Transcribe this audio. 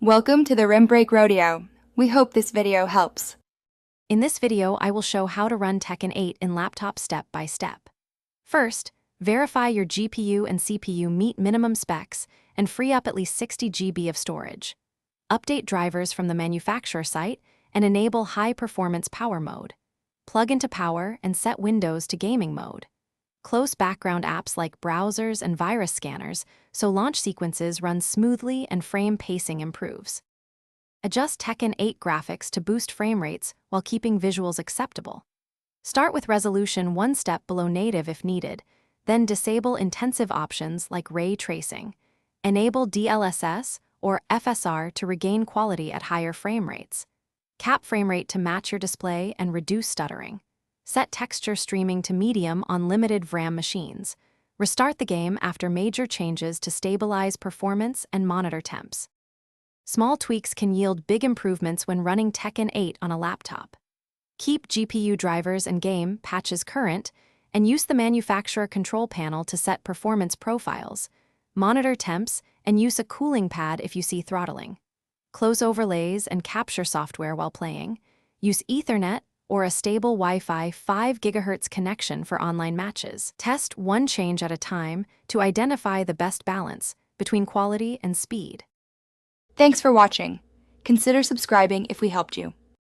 Welcome to the Rim Break Rodeo. We hope this video helps. In this video, I will show how to run Tekken 8 in laptop step by step. First, verify your GPU and CPU meet minimum specs and free up at least 60 GB of storage. Update drivers from the manufacturer site and enable high-performance power mode. Plug into power and set Windows to gaming mode. Close background apps like browsers and virus scanners so launch sequences run smoothly and frame pacing improves. Adjust Tekken 8 graphics to boost frame rates while keeping visuals acceptable. Start with resolution one step below native if needed, then disable intensive options like ray tracing. Enable DLSS or FSR to regain quality at higher frame rates. Cap frame rate to match your display and reduce stuttering. Set texture streaming to medium on limited VRAM machines. Restart the game after major changes to stabilize performance and monitor temps. Small tweaks can yield big improvements when running Tekken 8 on a laptop. Keep GPU drivers and game patches current, and use the manufacturer control panel to set performance profiles. Monitor temps and use a cooling pad if you see throttling. Close overlays and capture software while playing. Use Ethernet or a stable Wi-Fi 5 GHz connection for online matches. Test one change at a time to identify the best balance between quality and speed. Thanks for watching. Consider subscribing if we helped you.